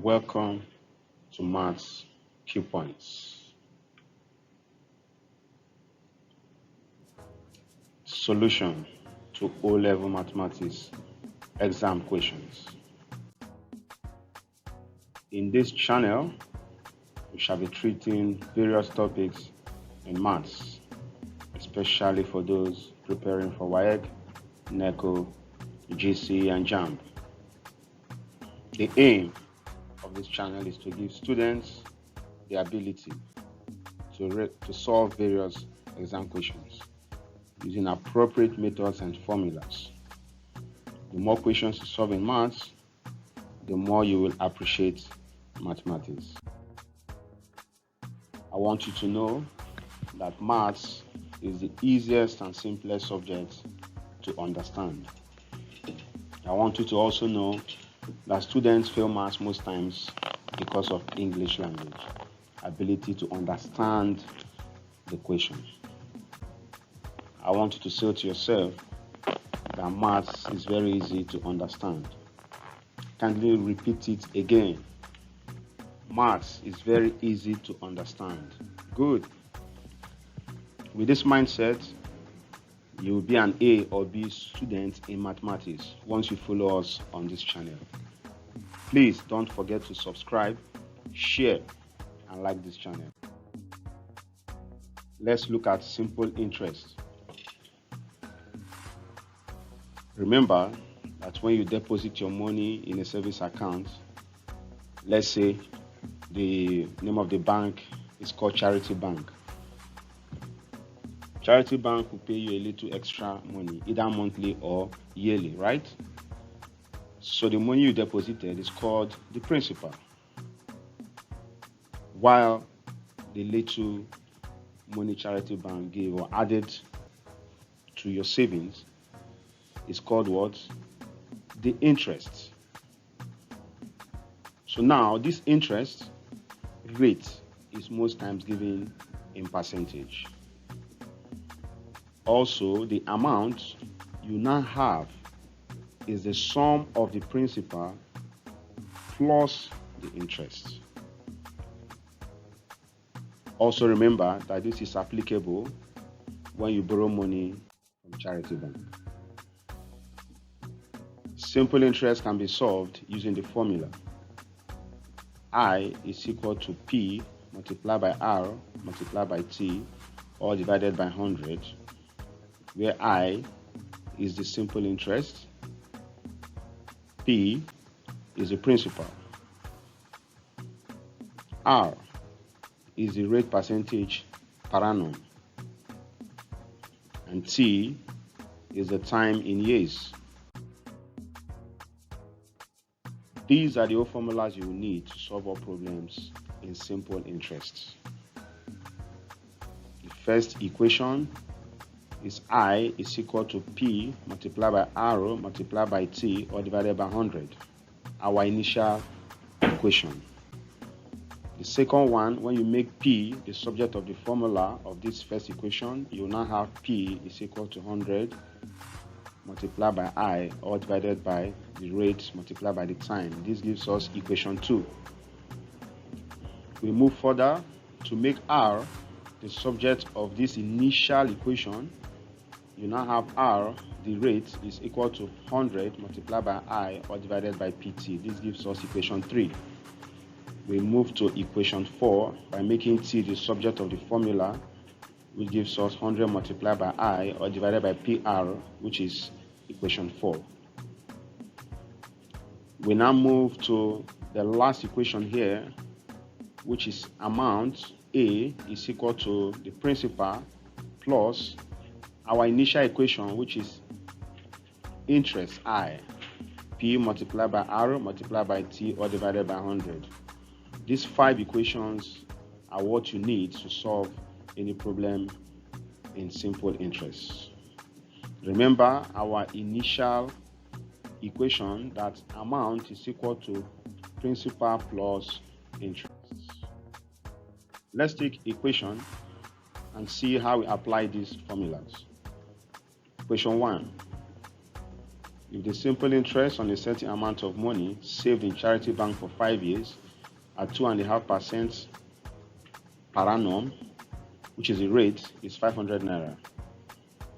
Welcome to Maths Key Points. Solution to O-level mathematics exam questions. In this channel, we shall be treating various topics in maths, especially for those preparing for WAEC, NECO, GCE, and JAMB. The aim of this channel is to give students the ability to solve various exam questions using appropriate methods and formulas. The more questions you solve in maths, the more you will appreciate mathematics. I want you to know that maths is the easiest and simplest subject to understand. I want you to also know that students fail maths most times because of English language, ability to understand the question. I want you to say to yourself that maths is very easy to understand. Kindly repeat it again. Maths is very easy to understand. Good. With this mindset, you will be an A or B student in mathematics once you follow us on this channel. Please don't forget to subscribe, share, and like this channel. Let's look at simple interest. Remember that when you deposit your money in a savings account, let's say the name of the bank is called Charity Bank. Charity Bank will pay you a little extra money, either monthly or yearly, right? So the money you deposited is called the principal, while the little money Charity Bank gave or added to your savings is called what? The interest. So now this interest rate is most times given in percentage. Also, the amount you now have is the sum of the principal plus the interest. Also remember that this is applicable when you borrow money from Charity Bank. Simple interest can be solved using the formula I is equal to P multiplied by R multiplied by T, or divided by 100, where I is the simple interest, P is the principal, R is the rate percentage per annum, and T is the time in years. These are the formulas you will need to solve all problems in simple interest. The first equation is I is equal to P multiplied by R multiplied by T, or divided by 100, our initial equation. The second one, when you make P the subject of the formula of this first equation, you will now have P is equal to 100 multiplied by I, or divided by the rate multiplied by the time. This gives us equation 2. We move further to make R the subject of this initial equation. You now have R, the rate, is equal to 100 multiplied by I, or divided by PT. This gives us equation 3. We move to equation 4 by making T the subject of the formula, which gives us 100 multiplied by I, or divided by PR, which is equation 4. We now move to the last equation here, which is amount A is equal to the principal plus our initial equation, which is interest I, P multiplied by R multiplied by T, or divided by 100. These 5 equations are what you need to solve any problem in simple interest. Remember our initial equation, that amount is equal to principal plus interest. Let's take equation and see how we apply these formulas. Equation 1. If the simple interest on a certain amount of money saved in charity bank for 5 years at 2.5% per annum, which is the rate, is 500 naira.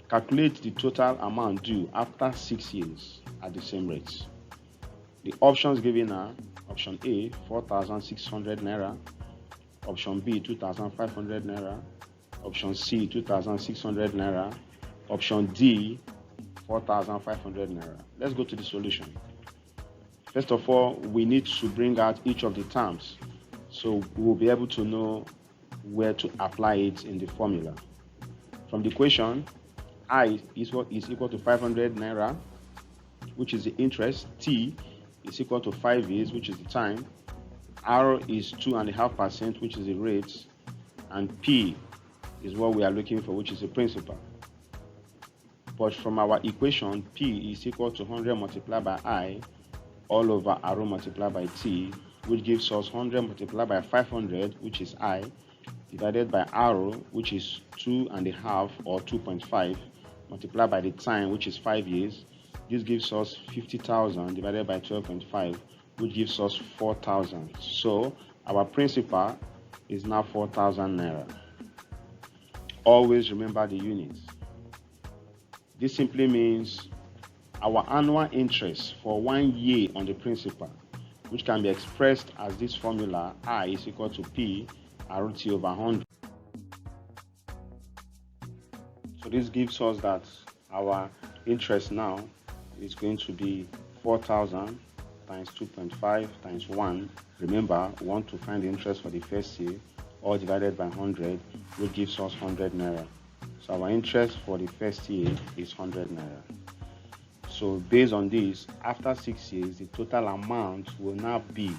Calculate the total amount due after 6 years at the same rate. The options given are option A, 4,600 naira, option B, 2,500 naira, option C, 2,600 naira, option D, 4,500 naira. Let's go to the solution. First of all, we need to bring out each of the terms, so we'll be able to know where to apply it in the formula. From the equation, I is equal to 500 naira, which is the interest. T is equal to 5 years, which is the time. R is 2.5%, which is the rate. And P is what we are looking for, which is the principal. But from our equation, P is equal to 100 multiplied by I all over R multiplied by T, which gives us 100 multiplied by 500, which is I, divided by R, which is 2.5 or 2.5, multiplied by the time, which is 5 years. This gives us 50,000 divided by 12.5, which gives us 4,000. So our principal is now 4,000 naira. Always remember the units. This simply means our annual interest for 1 year on the principal, which can be expressed as this formula, I is equal to P RT over 100. So this gives us that our interest now is going to be 4,000 times 2.5 times 1. Remember, we want to find the interest for the first year, all divided by 100, which gives us 100 naira. So our interest for the first year is 100 naira. So based on this, after 6 years, the total amount will now be,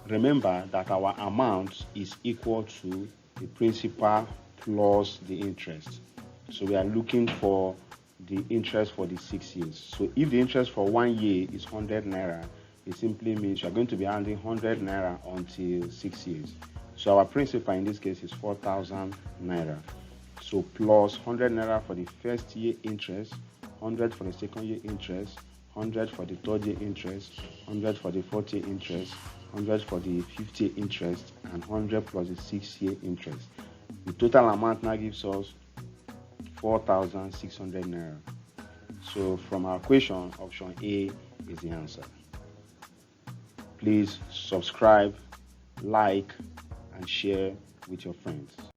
remember that our amount is equal to the principal plus the interest. So we are looking for the interest for the 6 years. So if the interest for 1 year is 100 naira, it simply means you are going to be earning 100 naira until 6 years. So our principal in this case is 4,000 naira. So plus 100 naira for the first year interest, 100 for the second year interest, 100 for the third year interest, 100 for the fourth year interest, 100 for the fifth year interest, and 100 plus the 6th year interest. The total amount now gives us 4,600 naira. So from our equation, option A is the answer. Please subscribe, like, and share with your friends.